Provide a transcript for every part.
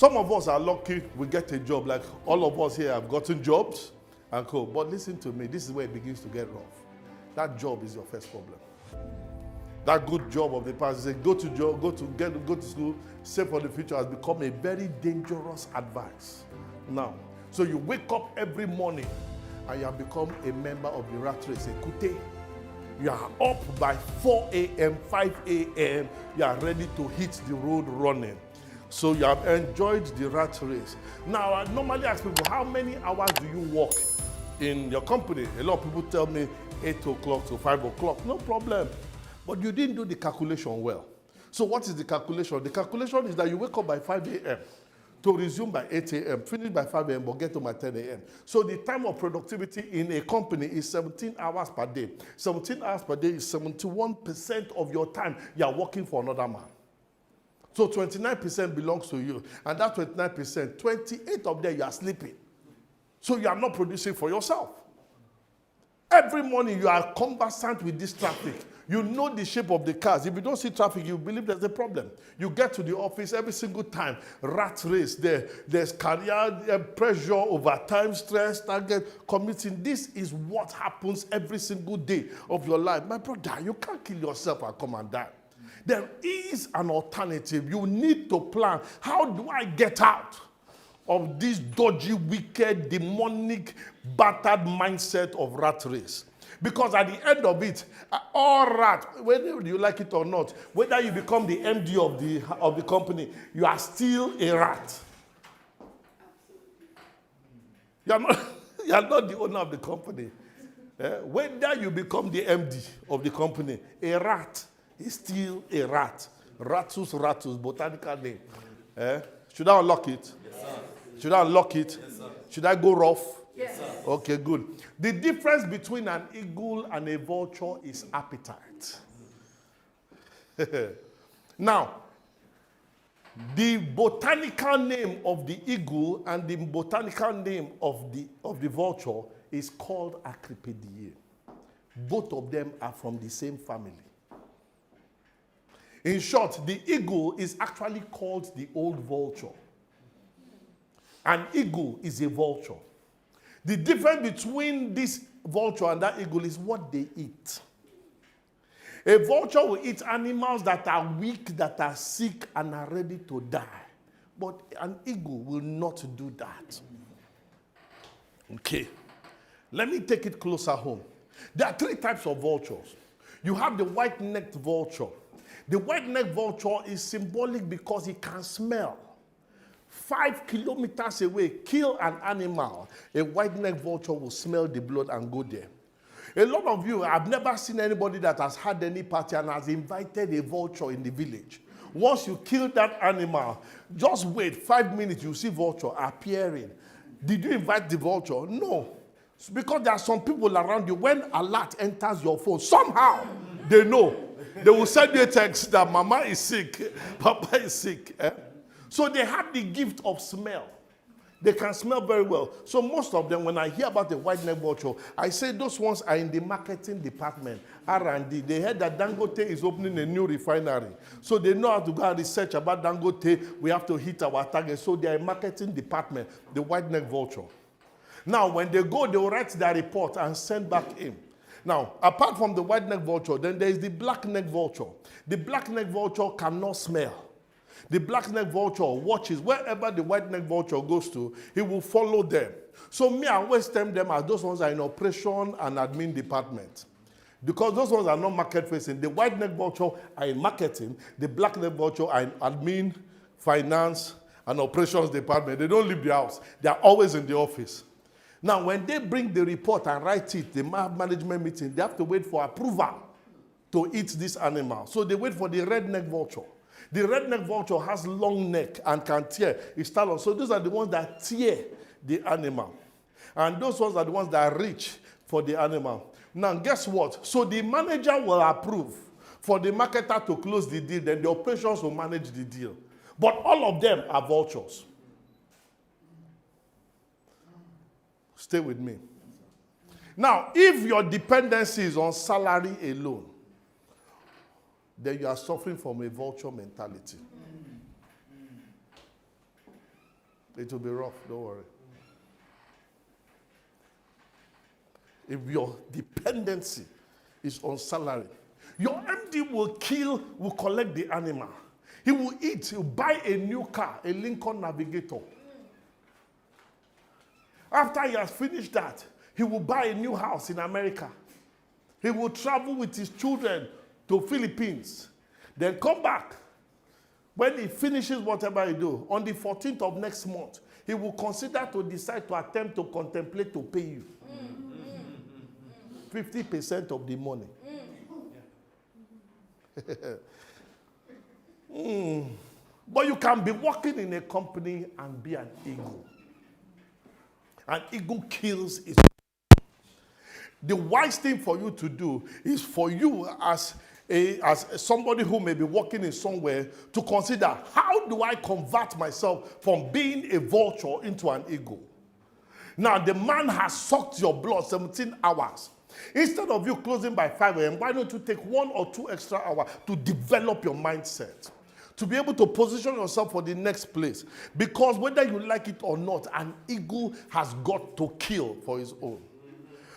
Some of us are lucky we get a job, like all of us here have gotten jobs and co. But listen to me, this is where it begins to get rough. That job is your first problem. That good job of the past, say go to school, save for the future, has become a very dangerous advice. Now, so you wake up every morning and you have become a member of the rat race, a kute. You are up by 4 a.m., 5 a.m., you are ready to hit the road running. So you have enjoyed the rat race. Now, I normally ask people, how many hours do you work in your company? A lot of people tell me 8 o'clock to 5 o'clock. No problem. But you didn't do the calculation well. So what is the calculation? The calculation is that you wake up by 5 a.m. to resume by 8 a.m., finish by 5 a.m., but get home by 10 a.m. So the time of productivity in a company is 17 hours per day. 17 hours per day is 71% of your time you are working for another man. So 29% belongs to you. And that 29%, 28 of them you are sleeping. So you are not producing for yourself. Every morning you are conversant with this traffic. You know the shape of the cars. If you don't see traffic, you believe there's a problem. You get to the office every single time. Rat race there. There's career pressure, overtime, stress, target, committing. This is what happens every single day of your life. My brother, you can't kill yourself and come and die. There is an alternative. You need to plan. How do I get out of this dodgy, wicked, demonic, battered mindset of rat race? Because at the end of it, all rat, whether you like it or not, whether you become the MD of the company, you are still a rat. You are not the owner of the company. Whether you become the MD of the company, a rat is still a rat. Ratus, botanical name. Should I unlock it? Yes, sir. Should I unlock it? Yes, sir. Should I go rough? Yes. Okay, good. The difference between an eagle and a vulture is appetite. Now, the botanical name of the eagle and the botanical name of the vulture is called Acripidae. Both of them are from the same family. In short, the eagle is actually called the old vulture. An eagle is a vulture. The difference between this vulture and that eagle is what they eat. A vulture will eat animals that are weak, that are sick, and are ready to die. But an eagle will not do that. Okay. Let me take it closer home. There are 3 types of vultures. You have the white-necked vulture. The white-necked vulture is symbolic because it can smell. 5 kilometers away, kill an animal, a white-necked vulture will smell the blood and go there. A lot of you, I've never seen anybody that has had any party and has invited a vulture in the village. Once you kill that animal, just wait 5 minutes, you see vulture appearing. Did you invite the vulture? No. It's because there are some people around you, when alert enters your phone, somehow they know. They will send you a text that mama is sick, papa is sick. So they have the gift of smell. They can smell very well. So most of them, when I hear about the white-necked vulture, I say those ones are in the marketing department, R&D. They heard that Dangote is opening a new refinery. So they know how to go and research about Dangote. We have to hit our target. So they are in marketing department, the white-necked vulture. Now, when they go, they will write their report and send back in. Now, apart from the white-necked vulture, then there is the black-necked vulture. The black-necked vulture cannot smell. The black-necked vulture watches wherever the white-necked vulture goes to, he will follow them. So me, I always term them as those ones are in operation and admin department. Because those ones are not market-facing. The white-necked vulture are in marketing. The black-necked vulture are in admin, finance, and operations department. They don't leave the house. They are always in the office. Now, when they bring the report and write it, the management meeting, they have to wait for approval to eat this animal. So they wait for the red-necked vulture. The red-necked vulture has long neck and can tear its talon. So those are the ones that tear the animal. And those ones are the ones that reach for the animal. Now, guess what? So the manager will approve for the marketer to close the deal. Then the operations will manage the deal. But all of them are vultures. Stay with me. Now, if your dependency is on salary alone, then you are suffering from a vulture mentality. It will be rough, don't worry. If your dependency is on salary, your MD will collect the animal. He will eat, he'll buy a new car, a Lincoln Navigator. After he has finished that, he will buy a new house in America. He will travel with his children to Philippines. Then come back. When he finishes whatever he do, on the 14th of next month, he will consider to decide to attempt to contemplate to pay you 50% of the money. But you can be working in a company and be an eagle. An eagle kills its. The wise thing for you to do is for you as somebody who may be working in somewhere to consider, how do I convert myself from being a vulture into an eagle? Now, the man has sucked your blood 17 hours. Instead of you closing by 5 a.m., why don't you take 1 or 2 extra hours to develop your mindset? To be able to position yourself for the next place. Because whether you like it or not, an eagle has got to kill for his own.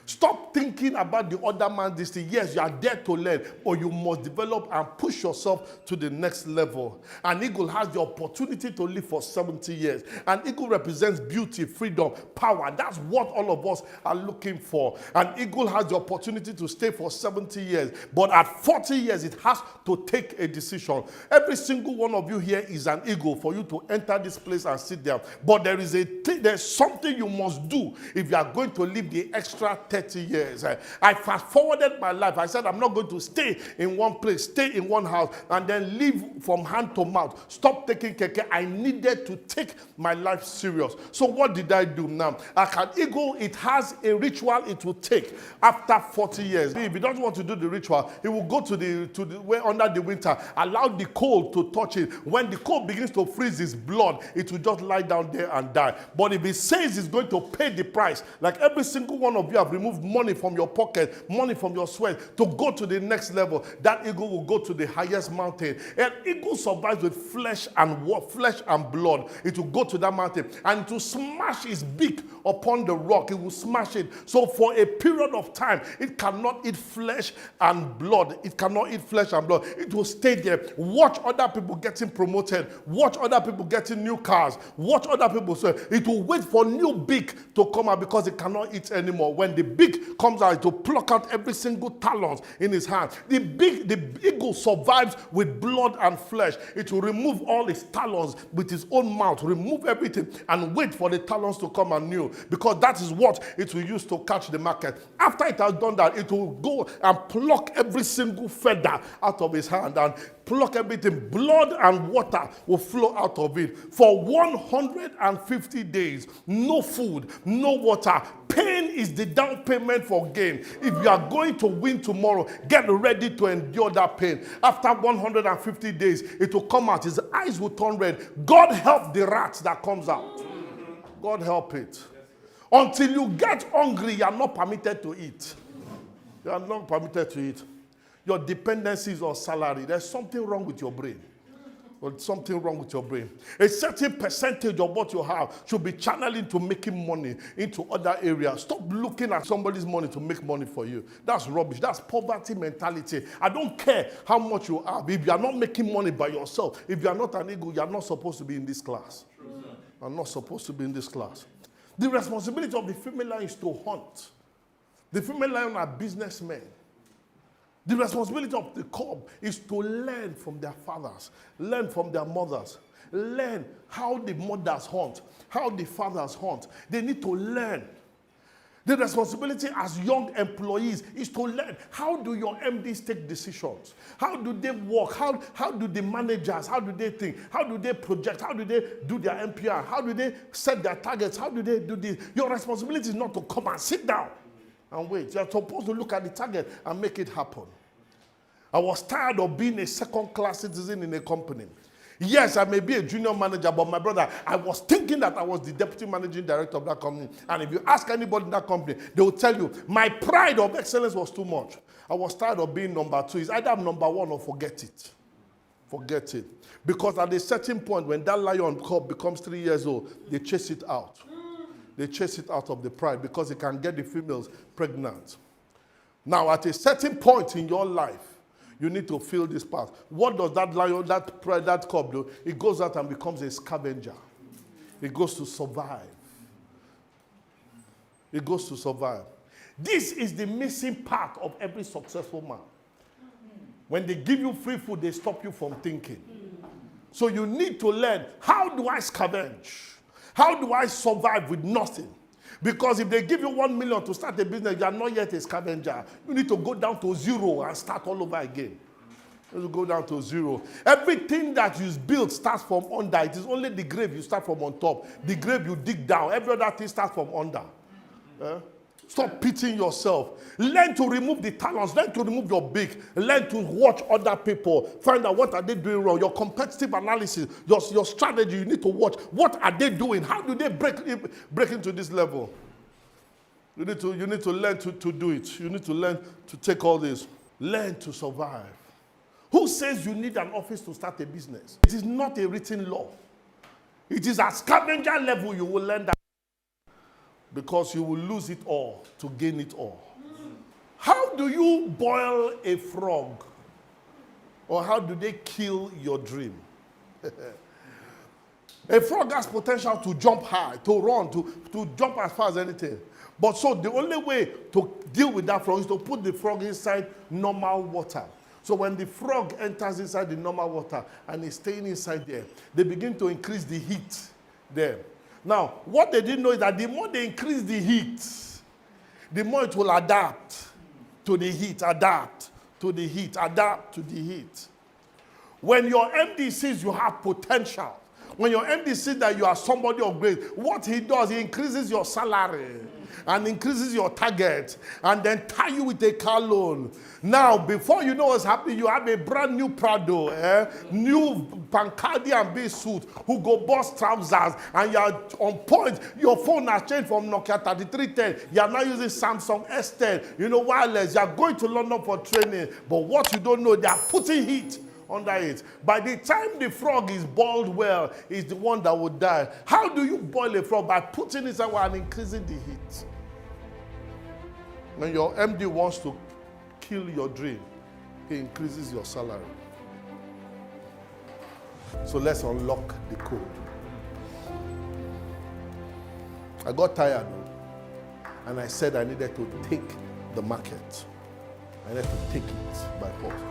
Stop thinking about the other man's this thing. Yes, you are there to learn, but you must develop and push yourself to the next level. An eagle has the opportunity to live for 70 years. An eagle represents beauty, freedom, power. That's what all of us are looking for. An eagle has the opportunity to stay for 70 years, but at 40 years, it has to take a decision. Every single one of you here is an eagle for you to enter this place and sit there. But there's something you must do if you are going to live the extra 30 years. I fast forwarded my life. I said, I'm not going to stay in one place, stay in one house, and then live from hand to mouth. Stop taking keke. I needed to take my life serious. So what did I do now? Like an eagle, it has a ritual it will take after 40 years. If he doesn't want to do the ritual, he will go to the way under the winter, allow the cold to touch it. When the cold begins to freeze his blood, it will just lie down there and die. But if he says he's going to pay the price, like every single one of you have removed money from your pocket, money from your sweat to go to the next level, that eagle will go to the highest mountain. An eagle survives with flesh and blood. It will go to that mountain and to smash its beak upon the rock. It will smash it. So for a period of time, it cannot eat flesh and blood. It cannot eat flesh and blood. It will stay there. Watch other people getting promoted. Watch other people getting new cars. Watch other people. So it will wait for new beak to come out because it cannot eat anymore. When the beak comes out, it will pluck out every single talons in his hand. The eagle survives with blood and flesh. It will remove all its talons with its own mouth, remove everything, and wait for the talons to come anew, because that is what it will use to catch the market. After it has done that, it will go and pluck every single feather out of his hand and pluck everything. Blood and water will flow out of it. For 150 days, no food, no water. Pain is the down payment for gain. If you are going to win tomorrow, get ready to endure that pain. After 150 days, it will come out. His eyes will turn red. God help the rat that comes out. God help it. Until you get hungry, you are not permitted to eat. You are not permitted to eat. Your dependency is on salary. There's something wrong with your brain. Or something wrong with your brain. A certain percentage of what you have should be channeled into making money into other areas. Stop looking at somebody's money to make money for you. That's rubbish. That's poverty mentality. I don't care how much you have. If you are not making money by yourself, if you are not an eagle, you are not supposed to be in this class. You are not supposed to be in this class. The responsibility of the female lion is to hunt. The female lion are businessmen. The responsibility of the cub is to learn from their fathers, learn from their mothers, learn how the mothers hunt, how the fathers hunt. They need to learn. The responsibility as young employees is to learn, how do your MDs take decisions? How do they work? How do the managers, how do they think? How do they project? How do they do their NPR? How do they set their targets? How do they do this? Your responsibility is not to come and sit down and wait. You're supposed to look at the target and make it happen. I was tired of being a second-class citizen in a company. Yes, I may be a junior manager, but my brother, I was thinking that I was the deputy managing director of that company. And if you ask anybody in that company, they will tell you, my pride of excellence was too much. I was tired of being number two. It's either I'm number one or forget it. Forget it. Because at a certain point, when that lion cub becomes 3 years old, they chase it out. They chase it out of the pride because it can get the females pregnant. Now, at a certain point in your life, you need to fill this part. What does that lion, that cub do? It goes out and becomes a scavenger. It goes to survive. It goes to survive. This is the missing part of every successful man. When they give you free food, they stop you from thinking. So you need to learn, how do I scavenge? How do I survive with nothing? Because if they give you 1 million to start a business, you are not yet a scavenger. You need to go down to zero and start all over again. You go down to zero. Everything that you build starts from under. It is only the grave you start from on top. The grave you dig down. Every other thing starts from under. Stop pitying yourself. Learn to remove the talents. Learn to remove your beak. Learn to watch other people. Find out what are they doing wrong. Your competitive analysis, your strategy, you need to watch. What are they doing? How do they break into this level? You need to learn to do it. You need to learn to take all this. Learn to survive. Who says you need an office to start a business? It is not a written law. It is at scavenger level you will learn that. Because you will lose it all to gain it all. How do you boil a frog? Or how do they kill your dream? A frog has potential to jump high, to run, to jump as far as anything. But so the only way to deal with that frog is to put the frog inside normal water. So when the frog enters inside the normal water and is staying inside there, they begin to increase the heat there. Now, what they didn't know is that the more they increase the heat, the more it will adapt to the heat, adapt to the heat, adapt to the heat. When your MD sees you have potential, when your MD sees that you are somebody of great, what he does, he increases your salary and increases your target and then tie you with a car loan. Now, before you know what's happening, you have a brand new Prado, new Pancardi and B suit who go bust trousers and you're on point. Your phone has changed from Nokia 3310. You're now using Samsung S10, wireless. You're going to London for training. But what you don't know, they are putting heat under it. By the time the frog is boiled well, is the one that will die. How do you boil a frog? By putting it somewhere and increasing the heat. When your MD wants to kill your dream, he increases your salary. So let's unlock the code. I got tired and I said I needed to take the market. I needed to take it by force.